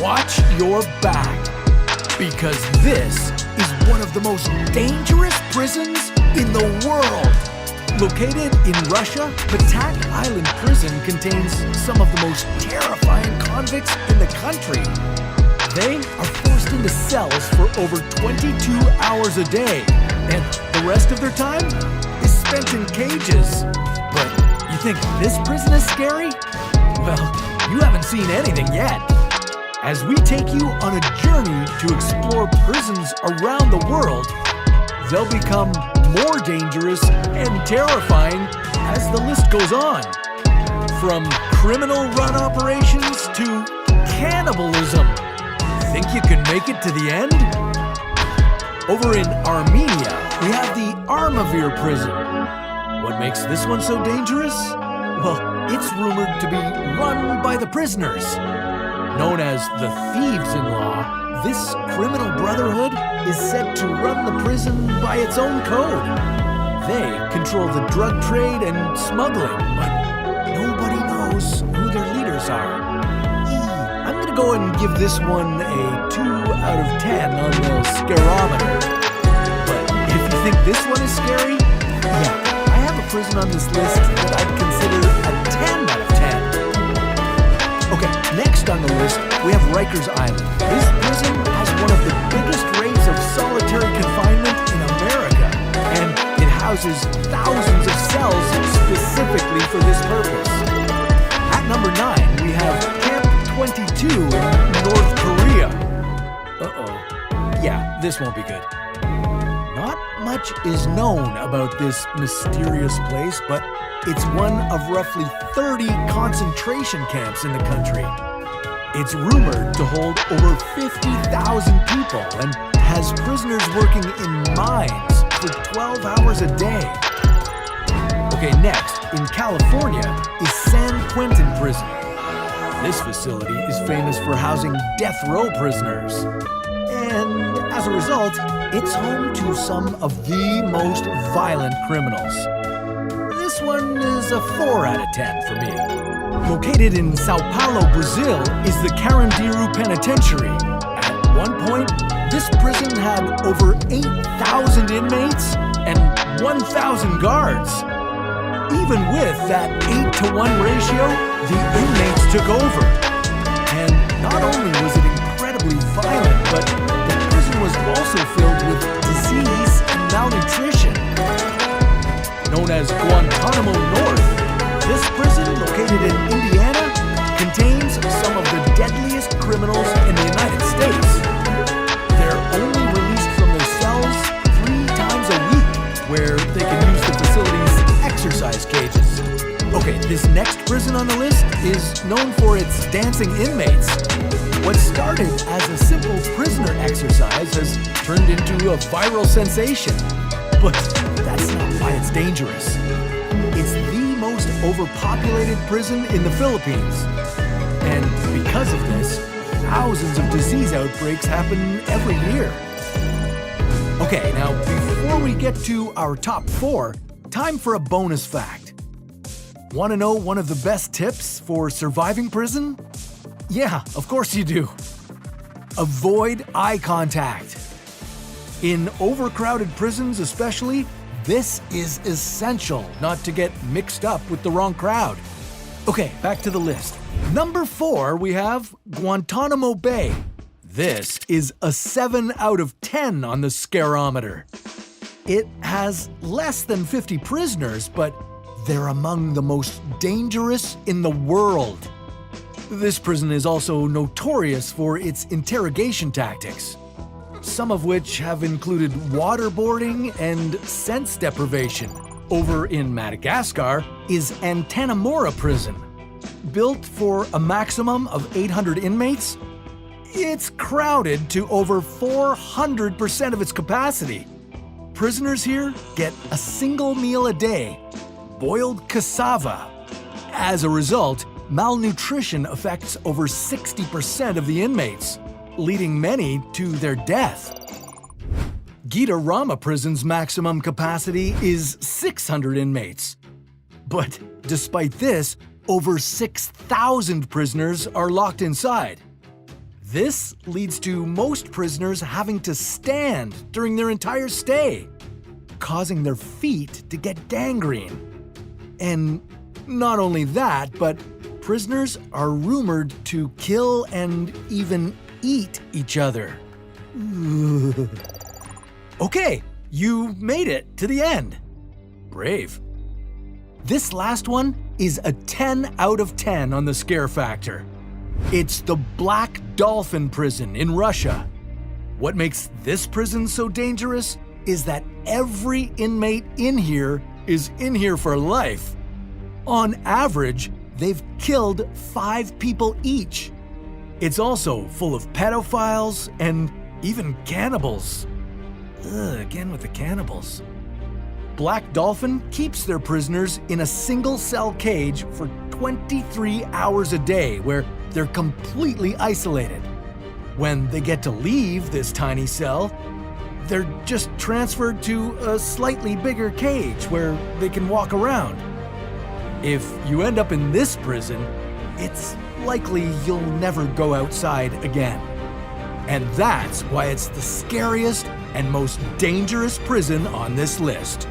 watch your back, because this is one of the most dangerous prisons in the world. Located in Russia, Patak Island Prison contains some of the most terrifying convicts in the country. They are forced into cells for over 22 hours a day, and the rest of their time is spent in cages. But you think this prison is scary? Well, you haven't seen anything yet. As we take you on a journey to explore prisons around the world, they'll become more dangerous and terrifying as the list goes on. From criminal-run operations to cannibalism. Think you can make it to the end? Over in Armenia, we have the Armavir prison. What makes this one so dangerous? Well, it's rumored to be run by the prisoners. Known as the Thieves-in-Law, this criminal brotherhood is said to run the prison by its own code. They control the drug trade and smuggling, but nobody knows who their leaders are. I'm gonna go and give this one a 2 out of 10 on the scarometer. But if you think this one is scary, yeah, I have a prison on this list that I'd consider a 10 out of 10. Okay, next on the list, we have Rikers Island. This prison has one of the biggest rates of solitary confinement in America, and it houses thousands of cells specifically for this purpose. At number 9, we have Camp 22 in North Korea. Uh-oh. Yeah, this won't be good. Not much is known about this mysterious place, but it's one of roughly 30 concentration camps in the country. It's rumored to hold over 50,000 people and has prisoners working in mines for 12 hours a day. Okay, next, in California, is San Quentin Prison. This facility is famous for housing death row prisoners. And as a result, it's home to some of the most violent criminals. This one is a 4 out of 10 for me. Located in Sao Paulo, Brazil, is the Carandiru Penitentiary. At one point, this prison had over 8,000 inmates and 1,000 guards. Even with that 8-to-1 ratio, the inmates took over. And not only was it incredibly violent, but the prison was also filled with disease and malnutrition. Known as Guantanamo North, this prison, located in Indiana, contains some of the deadliest criminals in the United States. They're only released from their cells 3 times a week, where they can use the facility's exercise cages. Okay, this next prison on the list is known for its dancing inmates. What started as a simple prisoner exercise has turned into a viral sensation. But that's not why it's dangerous. It's the most overpopulated prison in the Philippines. And because of this, thousands of disease outbreaks happen every year. Okay, now before we get to our top 4, time for a bonus fact. Want to know one of the best tips for surviving prison? Yeah, of course you do. Avoid eye contact. In overcrowded prisons especially, this is essential not to get mixed up with the wrong crowd. Okay, back to the list. Number 4, we have Guantanamo Bay. This is a 7 out of 10 on the scarometer. It has less than 50 prisoners, but they're among the most dangerous in the world. This prison is also notorious for its interrogation tactics, some of which have included waterboarding and sense deprivation. Over in Madagascar is Antanamora Prison. Built for a maximum of 800 inmates, it's crowded to over 400% of its capacity. Prisoners here get a single meal a day, boiled cassava. As a result, malnutrition affects over 60% of the inmates, leading many to their death. Gitarama Prison's maximum capacity is 600 inmates. But despite this, over 6,000 prisoners are locked inside. This leads to most prisoners having to stand during their entire stay, causing their feet to get gangrene. And not only that, but prisoners are rumored to kill and even eat each other. Okay, you made it to the end. Brave. This last one is a 10 out of 10 on the scare factor. It's the Black Dolphin Prison in Russia. What makes this prison so dangerous is that every inmate in here is in here for life. On average, they've killed 5 people each. It's also full of pedophiles and even cannibals. Again with the cannibals. Black Dolphin keeps their prisoners in a single-cell cage for 23 hours a day where they're completely isolated. When they get to leave this tiny cell, they're just transferred to a slightly bigger cage where they can walk around. If you end up in this prison, it's likely you'll never go outside again. And that's why it's the scariest and most dangerous prison on this list.